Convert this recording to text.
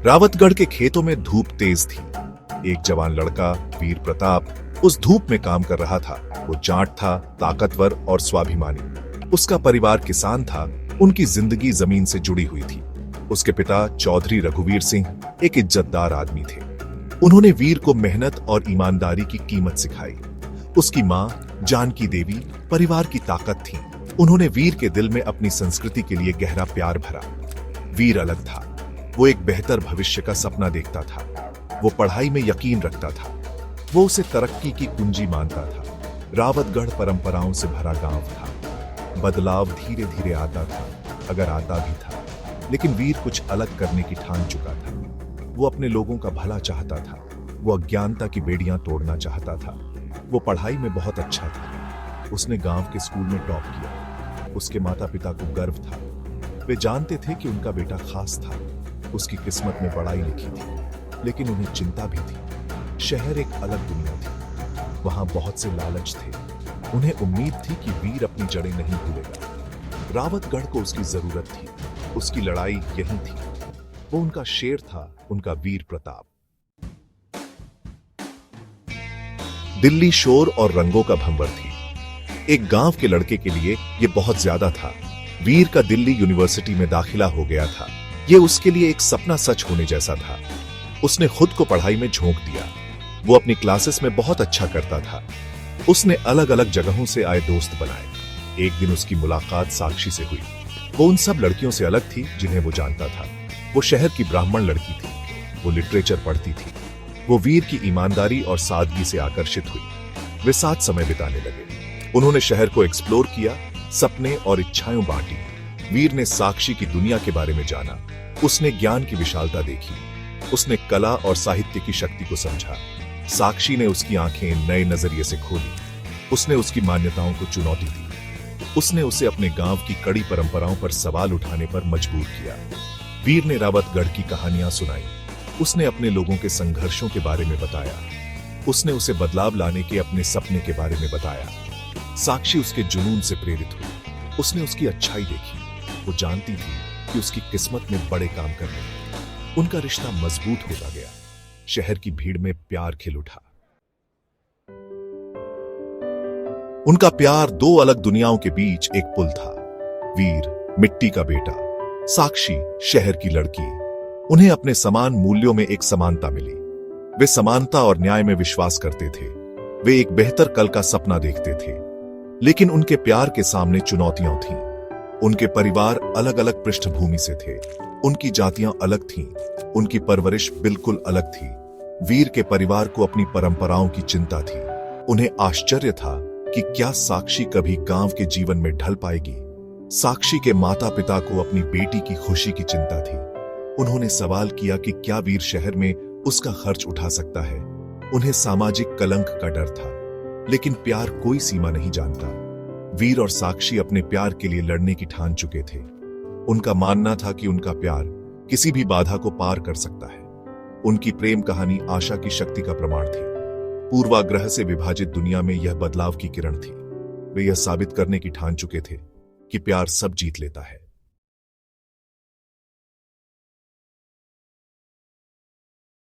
रावतगढ़ के खेतों में धूप तेज थी। एक जवान लड़का वीर प्रताप उस धूप में काम कर रहा था। वो जाट था, ताकतवर और स्वाभिमानी। उसका परिवार किसान था, उनकी जिंदगी जमीन से जुड़ी हुई थी। उसके पिता चौधरी रघुवीर सिंह एक इज्जतदार आदमी थे। उन्होंने वीर को मेहनत और ईमानदारी की कीमत सिखाई। उसकी मां जानकी देवी परिवार की ताकत थी। उन्होंने वीर के दिल में अपनी संस्कृति के लिए गहरा प्यार भरा। वीर अलग था। वो एक बेहतर भविष्य का सपना देखता था। वो पढ़ाई में यकीन रखता था। वो उसे तरक्की की कुंजी मानता था। रावतगढ़ परंपराओं से भरा गांव था। बदलाव धीरे धीरे आता था, अगर आता भी था, लेकिन वीर कुछ अलग करने की ठान चुका था। वो अपने लोगों का भला चाहता था। वो अज्ञानता की बेड़ियां तोड़ना चाहता था। वो पढ़ाई में बहुत अच्छा था। उसने गांव के स्कूल में टॉप किया। उसके माता पिता को गर्व था। वे जानते थे कि उनका बेटा खास था। उसकी किस्मत में पढ़ाई लिखी थी, लेकिन उन्हें चिंता भी थी। शहर एक अलग दुनिया थी। वहां बहुत से लालच थे। उन्हें उम्मीद थी कि वीर अपनी जड़ें नहीं भूलेगा। रावतगढ़ को उसकी जरूरत थी। उसकी लड़ाई यही थी। वो उनका शेर था, उनका वीर प्रताप। दिल्ली शोर और रंगों का भंवर थी। एक गांव के लड़के के लिए यह बहुत ज्यादा था। वीर का दिल्ली यूनिवर्सिटी में दाखिला हो गया था। यह उसके लिए एक सपना सच होने जैसा था। उसने खुद को पढ़ाई में झोंक दिया। वो अपनी क्लासेस में बहुत अच्छा करता था। उसने अलग अलग जगहों से आए दोस्त बनाए। एक दिन उसकी मुलाकात साक्षी से हुई। वो उन सब लड़कियों से अलग थी जिन्हें वो जानता था। वो शहर की ब्राह्मण लड़की थी। वो लिटरेचर पढ़ती थी। वो वीर की ईमानदारी और सादगी से आकर्षित हुई। वे साथ समय बिताने लगे। उन्होंने शहर को एक्सप्लोर किया, सपने और इच्छाएं बांटी। वीर ने साक्षी की दुनिया के बारे में जाना। उसने ज्ञान की विशालता देखी। उसने कला और साहित्य की शक्ति को समझा। साक्षी ने उसकी आंखें नए नजरिए से खोली। उसने उसकी मान्यताओं को चुनौती दी। उसने उसे अपने गांव की कड़ी परंपराओं पर सवाल उठाने पर मजबूर किया। वीर ने रावतगढ़ की कहानियां सुनाई। उसने अपने लोगों के संघर्षों के बारे में बताया। उसने उसे बदलाव लाने के अपने सपने के बारे में बताया। साक्षी उसके जुनून से प्रेरित हुई। उसने उसकी अच्छाई देखी। वो जानती थी कि उसकी किस्मत में बड़े काम करने हैं। उनका रिश्ता मजबूत होता गया। शहर की भीड़ में प्यार खिल उठा। उनका प्यार दो अलग दुनियाओं के बीच एक पुल था। वीर मिट्टी का बेटा, साक्षी शहर की लड़की। उन्हें अपने समान मूल्यों में एक समानता मिली। वे समानता और न्याय में विश्वास करते थे। वे एक बेहतर कल का सपना देखते थे। लेकिन उनके प्यार के सामने चुनौतियां थीं। उनके परिवार अलग अलग पृष्ठभूमि से थे। उनकी जातियां अलग थीं। उनकी परवरिश बिल्कुल अलग थी। वीर के परिवार को अपनी परंपराओं की चिंता थी। उन्हें आश्चर्य था कि क्या साक्षी कभी गांव के जीवन में ढल पाएगी। साक्षी के माता पिता को अपनी बेटी की खुशी की चिंता थी। उन्होंने सवाल किया कि क्या वीर शहर में उसका खर्च उठा सकता है। उन्हें सामाजिक कलंक का डर था, लेकिन प्यार कोई सीमा नहीं जानता। वीर और साक्षी अपने प्यार के लिए लड़ने की ठान चुके थे। उनका मानना था कि उनका प्यार किसी भी बाधा को पार कर सकता है। उनकी प्रेम कहानी आशा की शक्ति का प्रमाण थी। पूर्वाग्रह से विभाजित दुनिया में यह बदलाव की किरण थी। वे यह साबित करने की ठान चुके थे कि प्यार सब जीत लेता है।